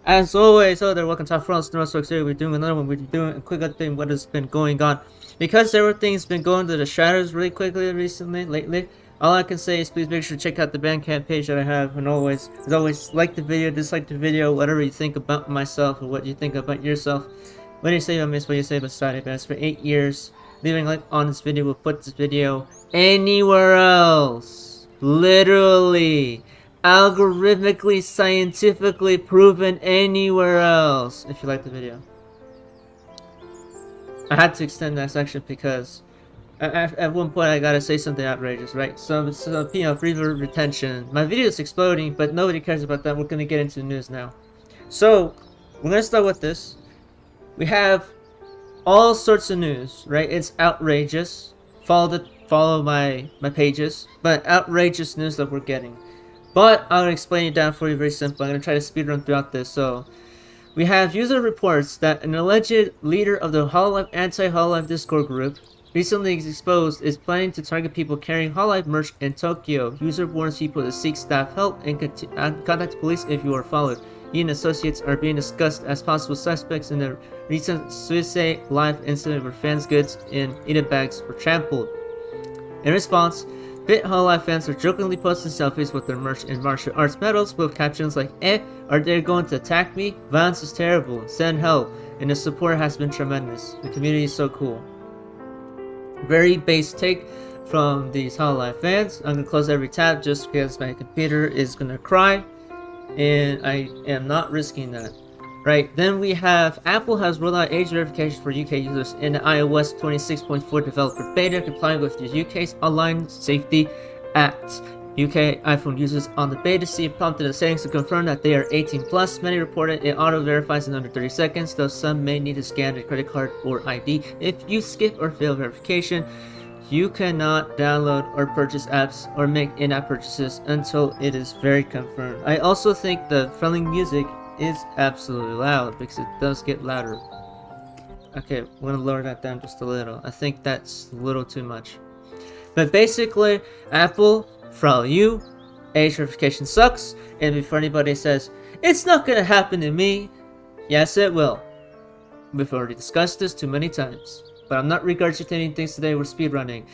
As always, hello there, welcome to our France Neurostrokes here. We're doing another one. We're doing a quick update on what has been going on. Because everything's been going to the shadows really lately. All I can say is please make sure to check out the Bandcamp page that I have. And always, as always, like the video, dislike the video, whatever you think about myself or what you think about yourself. What do you say about me? What do you say about Side Advance? For 8 years, leaving a like on this video will put this video anywhere else. Literally. Algorithmically, scientifically proven anywhere else. If you like the video, I had to extend that section because at one point I gotta say something outrageous, right? So you know, reader retention. My video is exploding, but nobody cares about that. We're gonna get into the news now. So we're gonna start with this. We have all sorts of news, right? It's outrageous. Follow my pages, but outrageous news that we're getting. But I'll explain it down for you very simple. I'm going to try to speedrun throughout this. So, we have user reports that an alleged leader of the Hololive anti-Hololive Discord group recently exposed is planning to target people carrying Hololive merch in Tokyo. User warns people to seek staff help and contact police if you are followed. He and associates are being discussed as possible suspects in the recent Suicide Live incident where fans' goods in eating bags were trampled. In response, Fit Hololive fans are jokingly posting selfies with their merch and martial arts medals with captions like, are they going to attack me? Violence is terrible. Send help. And the support has been tremendous. The community is so cool. Very base take from these Hololive fans. I'm going to close every tab just because my computer is going to cry. And I am not risking that. Right, then we have Apple has rolled out age verification for UK users in the iOS 26.4 developer beta, complying with the UK's Online Safety Act. UK iPhone users on the beta see prompted the settings to confirm that they are 18 plus. Many reported it auto-verifies in under 30 seconds, though some may need to scan a credit card or ID. If you skip or fail verification, you cannot download or purchase apps or make in-app purchases until it is very confirmed. I also think the friendly music is absolutely loud because it does get louder. Okay, I'm gonna lower that down just a little. I think that's a little too much. But basically, Apple, for all you, age verification sucks, and before anybody says, it's not gonna happen to me, yes it will. We've already discussed this too many times. But I'm not regurgitating things today, we're speedrunning.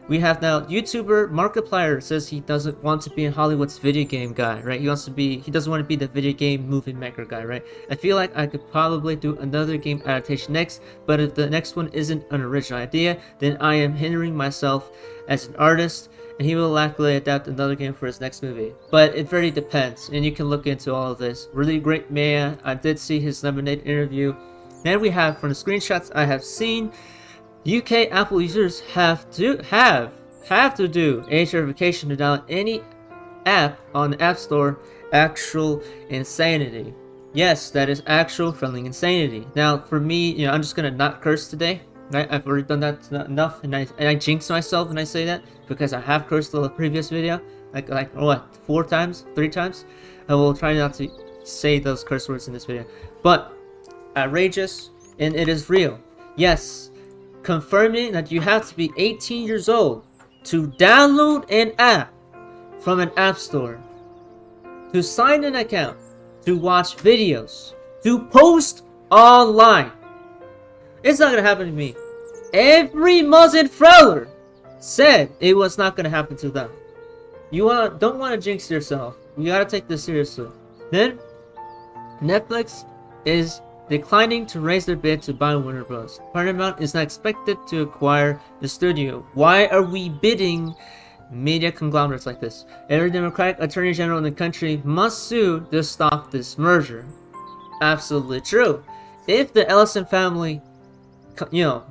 We have now YouTuber Markiplier says he doesn't want to be in Hollywood's video game guy, right? He doesn't want to be the video game movie maker guy, right? I feel like I could probably do another game adaptation next, but if the next one isn't an original idea, then I am hindering myself as an artist, and he will likely adapt another game for his next movie. But it very depends, and you can look into all of this. Really great man. I did see his Lemonade interview. Then we have, from the screenshots I have seen, UK Apple users have to do age verification to download any app on the App Store. Actual insanity. Yes, that is actual friendly insanity. Now, for me, I'm just gonna not curse today. Right? I've already done that enough, and I jinx myself when I say that because I have cursed in the previous video, like what, 4 times, 3 times. I will try not to say those curse words in this video, but outrageous, and it is real. Yes. Confirming that you have to be 18 years old to download an app from an app store, to sign an account, to watch videos, to post online. It's not gonna happen to me. Every Muslim Fowler said it was not gonna happen to them. You don't want to jinx yourself. You gotta take this seriously. Then, Netflix is declining to raise their bid to buy Warner Bros. Paramount is not expected to acquire the studio. Why are we bidding media conglomerates like this? Every Democratic Attorney General in the country must sue to stop this merger. Absolutely true. If the Ellison family,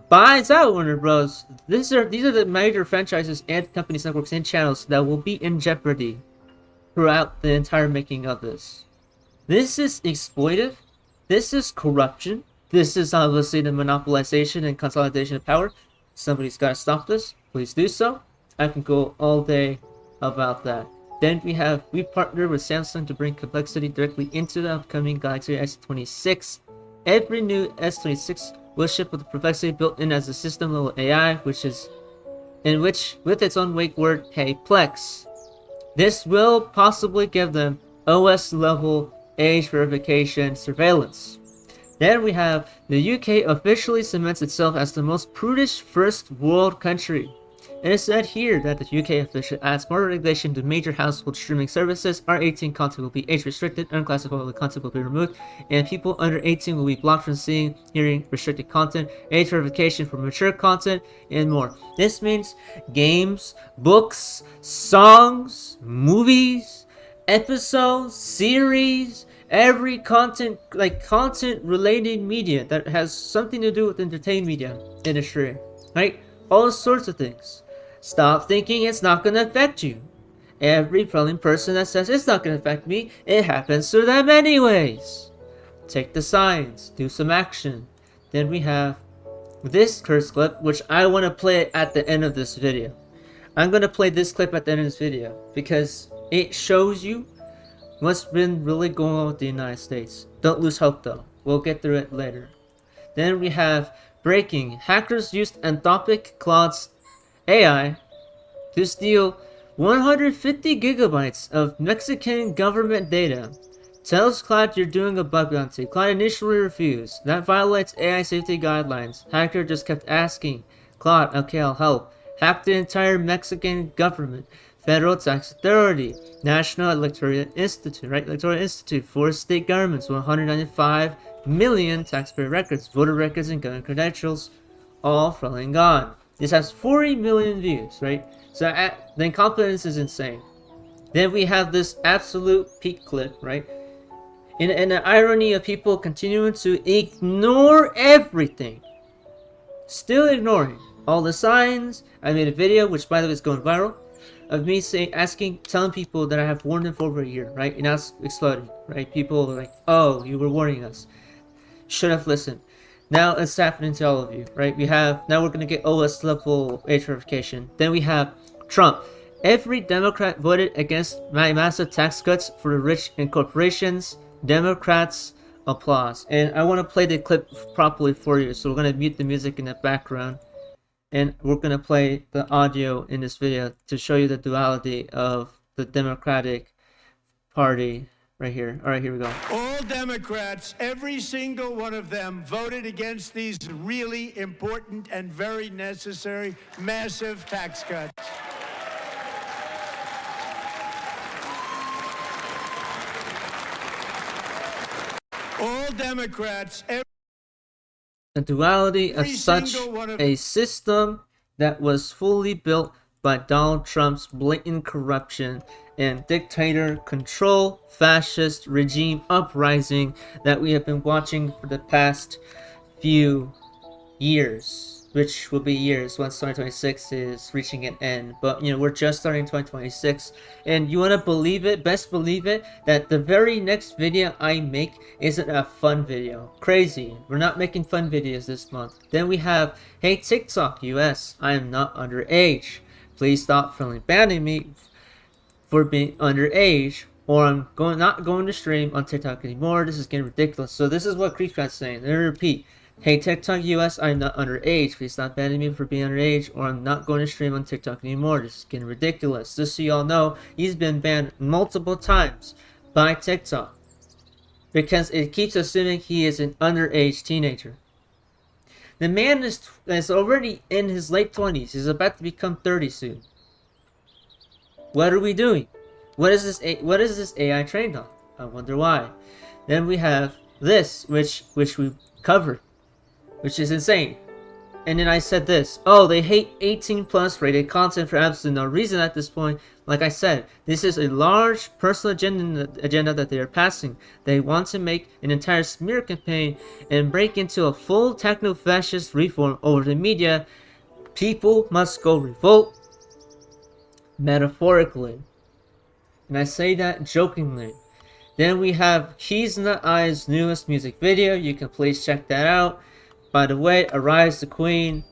buys out Warner Bros., these are the major franchises and companies, networks, and channels that will be in jeopardy throughout the entire making of this. This is exploitive. This is corruption. This is obviously the monopolization and consolidation of power. Somebody's got to stop this. Please do so. I can go all day about that. Then we partnered with Samsung to bring complexity directly into the upcoming Galaxy S26. Every new S26 will ship with the complexity built in as a system-level AI, with its own wake word, Hey Plex. This will possibly give them OS level age verification surveillance. Then we have the UK officially cements itself as the most prudish first world country. It is said here that the UK officially adds more regulation to major household streaming services. R18 content will be age restricted, unclassified content will be removed, and people under 18 will be blocked from seeing, hearing restricted content, age verification for mature content, and more. This means games, books, songs, movies, episodes, series, every content, like content related media that has something to do with the entertainment media industry, right? All sorts of things. Stop thinking it's not going to affect you. Every probably person that says it's not going to affect me, it happens to them anyways. Take the signs, do some action. Then we have this curse clip, which I want to play at the end of this video. I'm going to play this clip at the end of this video because it shows you what's been really going on with the United States. Don't lose hope though. We'll get through it later. Then we have breaking. Hackers used Anthropic Claude's AI to steal 150 gigabytes of Mexican government data. Tells Claude you're doing a bug bounty. Claude initially refused. That violates AI safety guidelines. Hacker just kept asking. Claude, okay, I'll help. Hacked the entire Mexican government. Federal Tax Authority. National Electoral Institute, right? Electoral Institute. 4 state governments. 195 million taxpayer records. Voter records and gun credentials. All from and gone. This has 40 million views, right? So the incompetence is insane. Then we have this absolute peak clip, right? In the irony of people continuing to ignore everything. Still ignoring all the signs. I made a video, which by the way is going viral, of me telling people that I have warned them for over a year, right? And now it's exploding, right? People are like, oh, you were warning us. Should have listened. Now it's happening to all of you, right? Now we're gonna get OS level age verification. Then we have Trump. Every Democrat voted against my massive tax cuts for the rich and corporations. Democrats applause. And I want to play the clip properly for you, so we're gonna mute the music in the background, and we're gonna play the audio in this video to show you the duality of the Democratic Party. Right here. All right, here we go. All Democrats, every single one of them, voted against these really important and very necessary massive tax cuts. All Democrats, the duality of such a system that was fully built by Donald Trump's blatant corruption and dictator control, fascist regime uprising that we have been watching for the past few years, which will be years once 2026 is reaching an end. But you know, we're just starting 2026, and you want to believe it, best believe it, that the very next video I make isn't a fun video. Crazy, we're not making fun videos this month. Then we have, hey TikTok US, I am not underage. Please stop banning me for being underage, or I'm not going to stream on TikTok anymore. This is getting ridiculous. So this is what Creepcat's saying. Let me repeat. Hey TikTok US, I'm not underage. Please stop banning me for being underage, or I'm not going to stream on TikTok anymore. This is getting ridiculous. Just so y'all know, he's been banned multiple times by TikTok because it keeps assuming he is an underage teenager. The man is already in his late 20s. He's about to become 30 soon. What are we doing? What is this AI trained on? I wonder why. Then we have this, which we covered, which is insane. And then I said this. Oh, they hate 18 plus rated content for absolutely no reason at this point. Like I said, this is a large personal agenda that they are passing. They want to make an entire smear campaign and break into a full techno-fascist reform over the media. People must go revolt, metaphorically. And I say that jokingly. Then we have Keys in the Eye's newest music video. You can please check that out. By the way, Arise the Queen,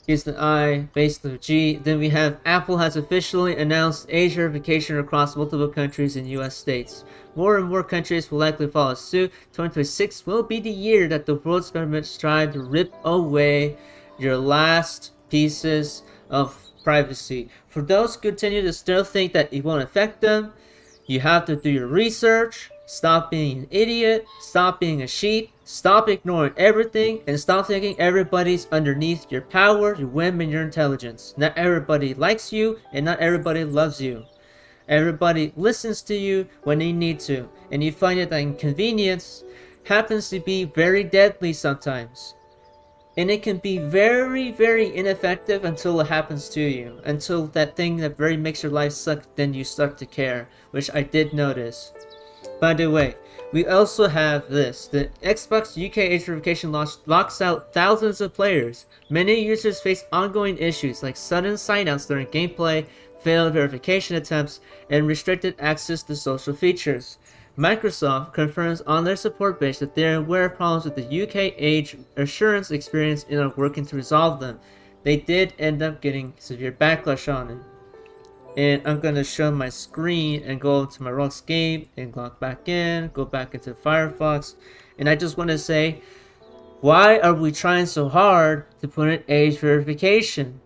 Keys in the Eye, basically G. Then we have Apple has officially announced age verification across multiple countries and US states. More and more countries will likely follow suit. 2026 will be the year that the world's governments try to rip away your last pieces of privacy. For those who continue to still think that it won't affect them, you have to do your research, Stop being an idiot, stop being a sheep, stop ignoring everything, and stop thinking everybody's underneath your power, your whim, and your intelligence. Not everybody likes you, and not everybody loves you. Everybody listens to you when they need to, and you find that inconvenience happens to be very deadly sometimes. And it can be very, very ineffective until it happens to you. Until that thing that very makes your life suck, then you start to care, which I did notice. By the way, we also have this. The Xbox UK age verification locks out thousands of players. Many users face ongoing issues like sudden sign-outs during gameplay, failed verification attempts, and restricted access to social features. Microsoft confirms on their support page that they are aware of problems with the UK age assurance experience and are working to resolve them. They did end up getting severe backlash on it. And I'm gonna show my screen and go into my Roblox game and log back in, go back into Firefox, and I just want to say, why are we trying so hard to put in age verification?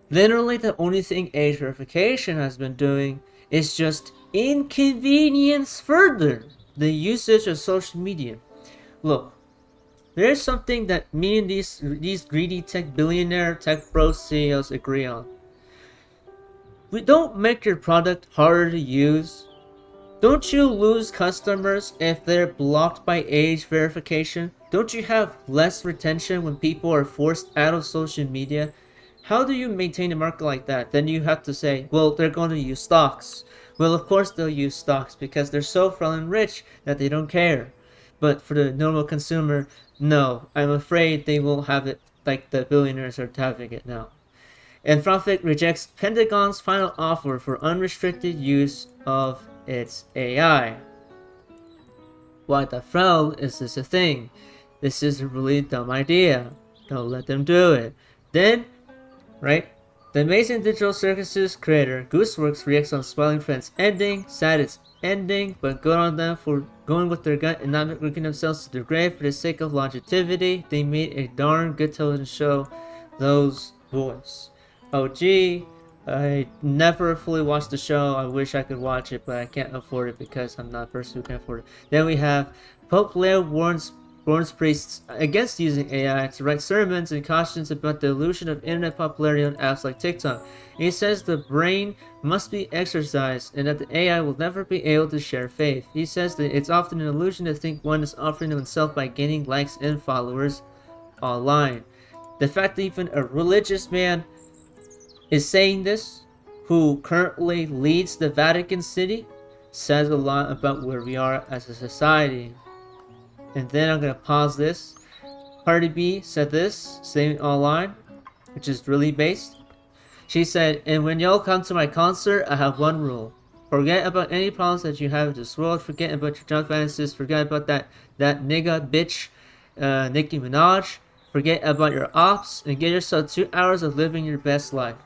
Literally, the only thing age verification has been doing is just inconvenience further the usage of social media. Look, there's something that me and these greedy tech billionaire tech bros CEOs agree on. We don't make your product harder to use. Don't you lose customers if they're blocked by age verification? Don't you have less retention when people are forced out of social media? How do you maintain a market like that? Then you have to say, well, they're going to use stocks. Well, of course they'll use stocks because they're so fucking rich that they don't care. But for the normal consumer, no. I'm afraid they will have it like the billionaires are having it now. Anthropic rejects Pentagon's final offer for unrestricted use of its AI. Why the hell is this a thing? This is a really dumb idea. Don't let them do it. Then, right? The amazing digital circuses creator Gooseworks reacts on Spoiling Friends ending. Sad it's ending, but good on them for going with their gut and not working themselves to their grave for the sake of longevity. They made a darn good television show. Those boys. Oh gee, I never fully watched the show. I wish I could watch it, but I can't afford it because I'm not a person who can afford it. Then we have Pope Leo warns priests against using AI to write sermons and cautions about the illusion of internet popularity on apps like TikTok. He says the brain must be exercised and that the AI will never be able to share faith. He says that it's often an illusion to think one is offering himself by gaining likes and followers online. The fact that even a religious man is saying this, who currently leads the Vatican City, says a lot about where we are as a society. And then I'm gonna pause this. Cardi B said this, saying online, which is really based. She said, and when y'all come to my concert, I have one rule. Forget about any problems that you have in this world. Forget about your junk fantasies. Forget about that nigga bitch, Nicki Minaj. Forget about your ops and get yourself 2 hours of living your best life.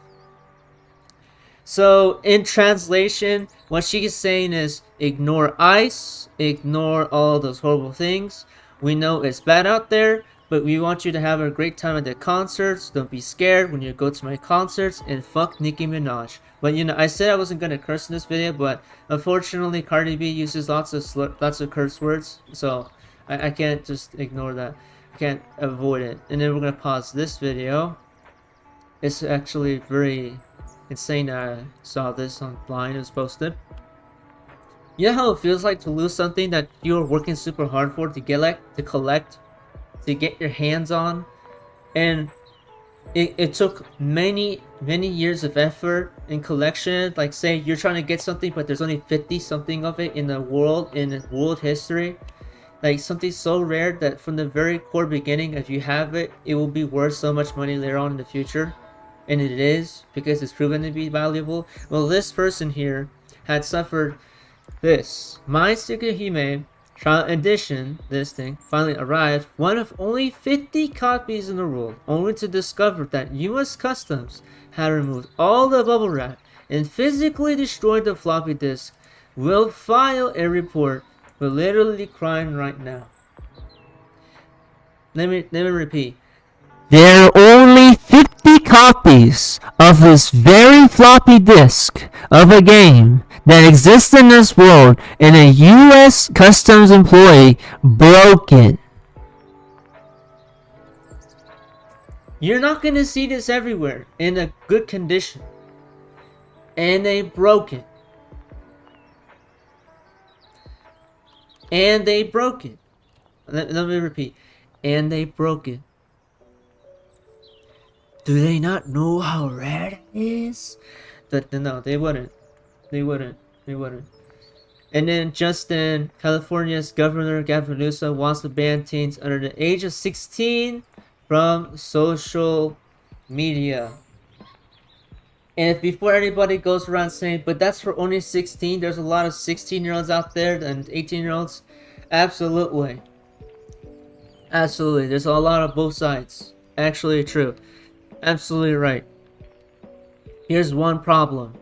So, in translation, what she's saying is ignore ICE, ignore all those horrible things. We know it's bad out there, but we want you to have a great time at the concerts. Don't be scared when you go to my concerts, and fuck Nicki Minaj. But you know, I said I wasn't gonna curse in this video, but unfortunately, Cardi B uses lots of curse words, so I can't just ignore that. I can't avoid it. And then we're gonna pause this video. It's actually very insane. I saw this online. It was posted. You know how it feels like to lose something that you were working super hard for to collect, to get your hands on, and it took many years of effort and collection. Like say you're trying to get something, but there's only 50 something of it in the world, in world history. Like something so rare that from the very core beginning, if you have it, it will be worth so much money later on in the future. And it is, because it's proven to be valuable. Well, this person here had suffered this. My Tsukihime Trial Edition, this thing, finally arrived, one of only 50 copies in the world, only to discover that US Customs had removed all the bubble wrap and physically destroyed the floppy disk. Will file a report. We're literally crying right now. Let me repeat. There are only 50 copies of this very floppy disk of a game that exists in this world, and a U.S. Customs employee broke it. You're not going to see this everywhere in a good condition. And they broke it. And they broke it. Let me repeat. And they broke it. Do they not know how rare it is? No, they wouldn't. They wouldn't. They wouldn't. And then Justin, California's Governor Gavin Newsom wants to ban teens under the age of 16 from social media. And if before anybody goes around saying, but that's for only 16, there's a lot of 16-year-olds out there and 18-year-olds. Absolutely. Absolutely. There's a lot of both sides. Actually true. Absolutely right. Here's one problem.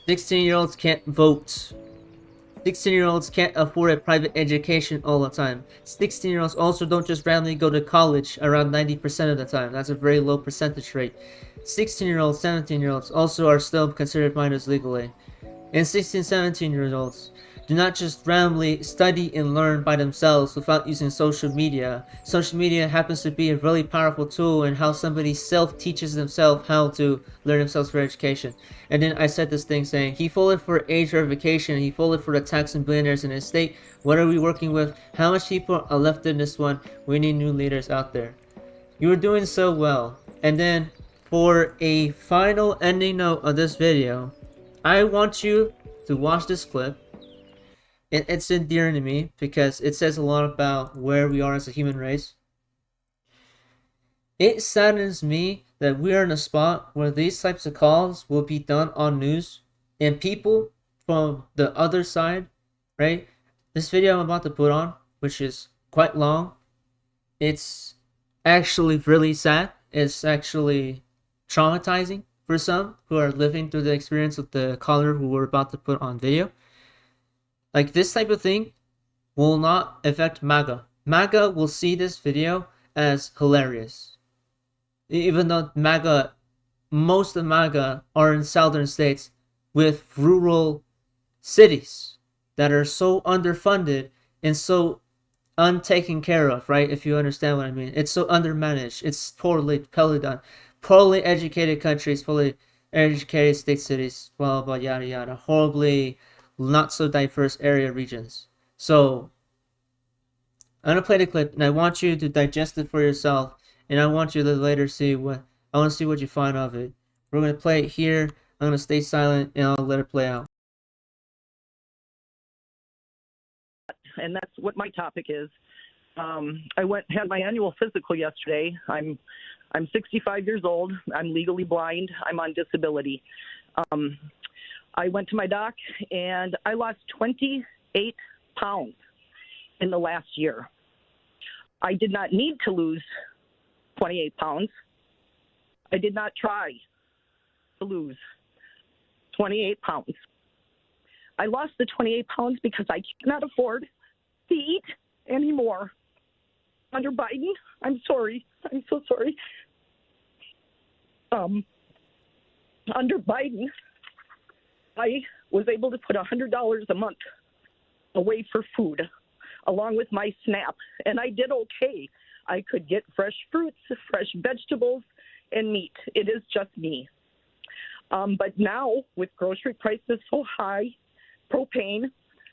16-year-olds can't vote. 16-year-olds can't afford a private education all the time. 16-year-olds also don't just randomly go to college around 90% of the time. That's a very low percentage rate. 16-year-olds, 17-year-olds also are still considered minors legally. And 16, 17-year-olds do not just randomly study and learn by themselves without using social media. Social media happens to be a really powerful tool in how somebody self-teaches themselves how to learn themselves for education. And then I said this thing saying, he voted for age verification, he voted for the tax and billionaires in his state. What are we working with? How much people are left in this one? We need new leaders out there. You were doing so well. And then for a final ending note of this video, I want you to watch this clip. It's endearing to me because it says a lot about where we are as a human race. It saddens me that we are in a spot where these types of calls will be done on news and people from the other side, right? This video I'm about to put on, which is quite long, it's actually really sad. It's actually traumatizing for some who are living through the experience of the caller who we're about to put on video. Like, this type of thing will not affect MAGA. MAGA will see this video as hilarious. Even though most of MAGA are in southern states with rural cities that are so underfunded and so untaken care of, right? If you understand what I mean. It's so undermanaged. It's poorly done. Poorly educated countries, poorly educated state cities, blah, blah, yada, yada. Horribly not so diverse area regions. So I'm gonna play the clip and I want you to digest it for yourself, and I want you to later see what I want to see what you find of it. We're gonna play it here. I'm gonna stay silent and I'll let it play out. And that's what my topic is. I had my annual physical yesterday. I'm 65 years old. I'm legally blind. I'm on disability. I went to my doc, and I lost 28 pounds in the last year. I did not need to lose 28 pounds. I did not try to lose 28 pounds. I lost the 28 pounds because I cannot afford to eat anymore. Under Biden, I'm sorry. I'm so sorry. Under Biden, I was able to put $100 a month away for food, along with my SNAP, and I did okay. I could get fresh fruits, fresh vegetables, and meat. It is just me. But now, with grocery prices so high, propane,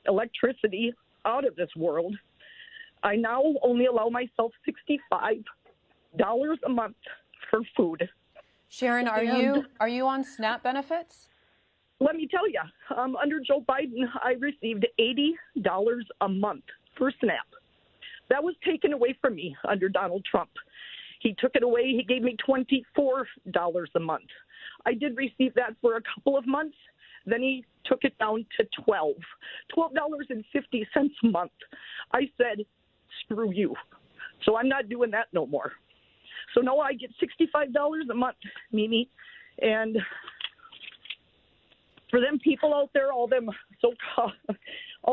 electricity out of this world, I now only allow myself $65 a month for food. Sharon, are you on SNAP benefits? Let me tell you, under Joe Biden, I received $80 a month for SNAP. That was taken away from me under Donald Trump. He took it away. He gave me $24 a month. I did receive that for a couple of months. Then he took it down to $12.50 a month. I said, screw you. So I'm not doing that no more. So now I get $65 a month, Mimi, and for them people out there, all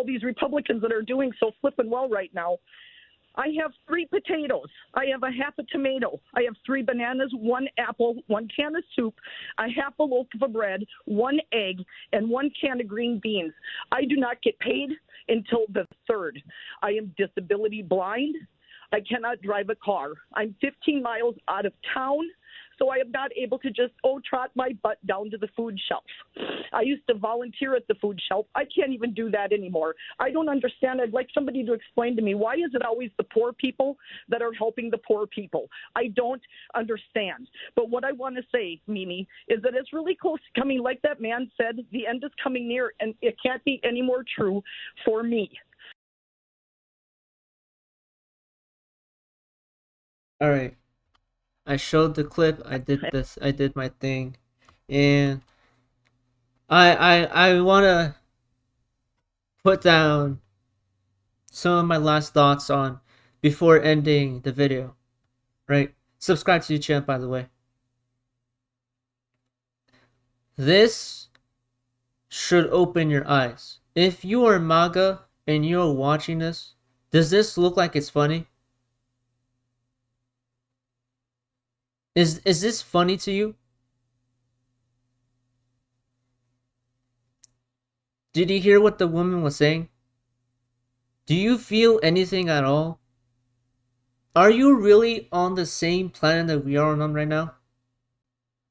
these Republicans that are doing so flippin' well right now, I have 3 potatoes. I have a half a tomato. I have 3 bananas, 1 apple, 1 can of soup, a half a loaf of bread, 1 egg, and 1 can of green beans. I do not get paid until the 3rd. I am disability blind. I cannot drive a car. I'm 15 miles out of town, so I am not able to just, trot my butt down to the food shelf. I used to volunteer at the food shelf. I can't even do that anymore. I don't understand. I'd like somebody to explain to me, why is it always the poor people that are helping the poor people? I don't understand. But what I want to say, Mimi, is that it's really close to coming. Like that man said, the end is coming near, and it can't be any more true for me. All right. I showed the clip. I did this. I did my thing, and I want to put down some of my last thoughts on before ending the video. Right? Subscribe to the channel, by the way. This should open your eyes. If you are MAGA and you're watching this, does this look like it's funny? Is this funny to you? Did you hear what the woman was saying? Do you feel anything at all? Are you really on the same planet that we are on right now?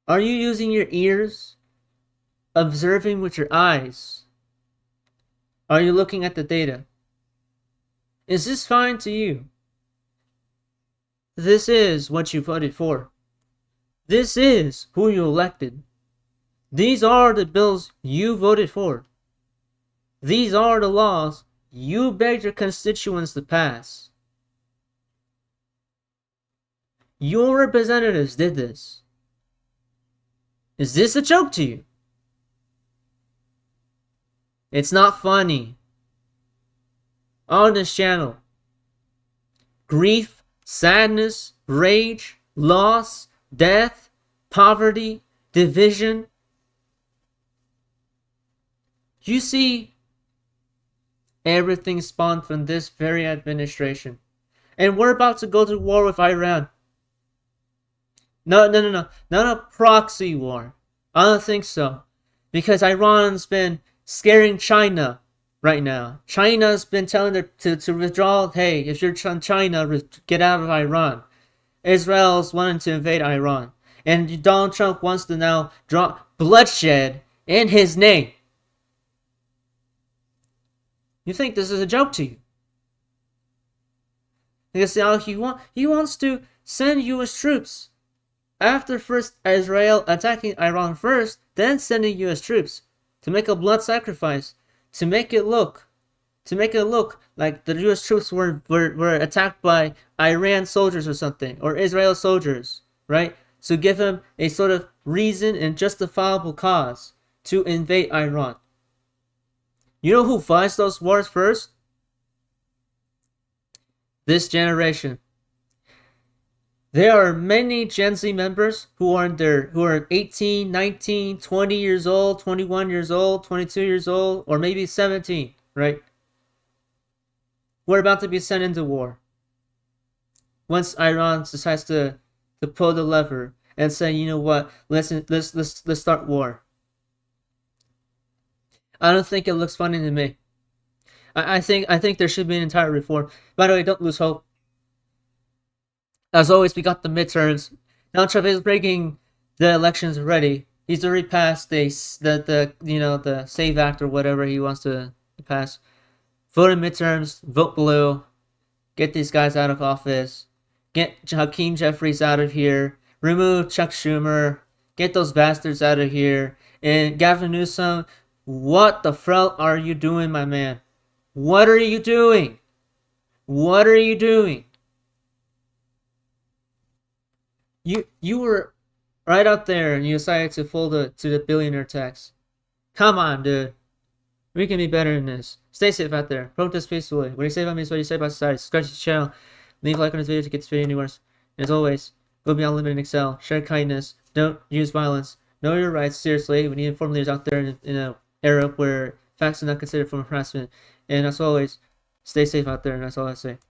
Are you using your ears? Observing with your eyes? Are you looking at the data? Is this fine to you? This is what you voted for. This is who you elected. These are the bills you voted for. These are the laws you begged your constituents to pass. Your representatives did this. Is this a joke to you? It's not funny. On this channel, grief, sadness, rage, loss, death, poverty, division. You see, everything spawned from this very administration. And we're about to go to war with Iran. No. Not a proxy war. I don't think so. Because Iran's been scaring China right now. China's been telling them to withdraw. Hey, if you're China, get out of Iran. Israel's wanting to invade Iran. And Donald Trump wants to now draw bloodshed in his name. You think this is a joke to you? Because he wants to send U.S. troops. After first Israel attacking Iran first, then sending U.S. troops to make a blood sacrifice, to make it look like the U.S. troops were attacked by Iran soldiers or something, or Israel soldiers, right? So give him a sort of reason and justifiable cause to invade Iran. You know who fights those wars first? This generation. There are many Gen Z members who are 18, 19, 20 years old, 21 years old, 22 years old, or maybe 17, right? We're about to be sent into war. Once Iran decides to pull the lever and say, you know what, let's start war. I don't think it looks funny to me. I think there should be an entire reform. By the way, don't lose hope. As always, we got the midterms. Now Trump is breaking the elections already. He's already passed the SAVE Act or whatever he wants to pass. Vote in midterms. Vote blue. Get these guys out of office. Get Hakeem Jeffries out of here. Remove Chuck Schumer. Get those bastards out of here. And Gavin Newsom, what the front are you doing, my man? What are you doing? What are you doing? You were right up there and you decided to fold to the billionaire tax. Come on, dude. We can be better than this. Stay safe out there. Protest peacefully. What do you say about me is what you say about society. Subscribe to the channel. Leave a like on this video to get this video anywhere. And as always, go beyond limit and excel. Share kindness. Don't use violence. Know your rights. Seriously, we need informed leaders out there in an era where facts are not considered form of harassment. And as always, stay safe out there, and that's all I say.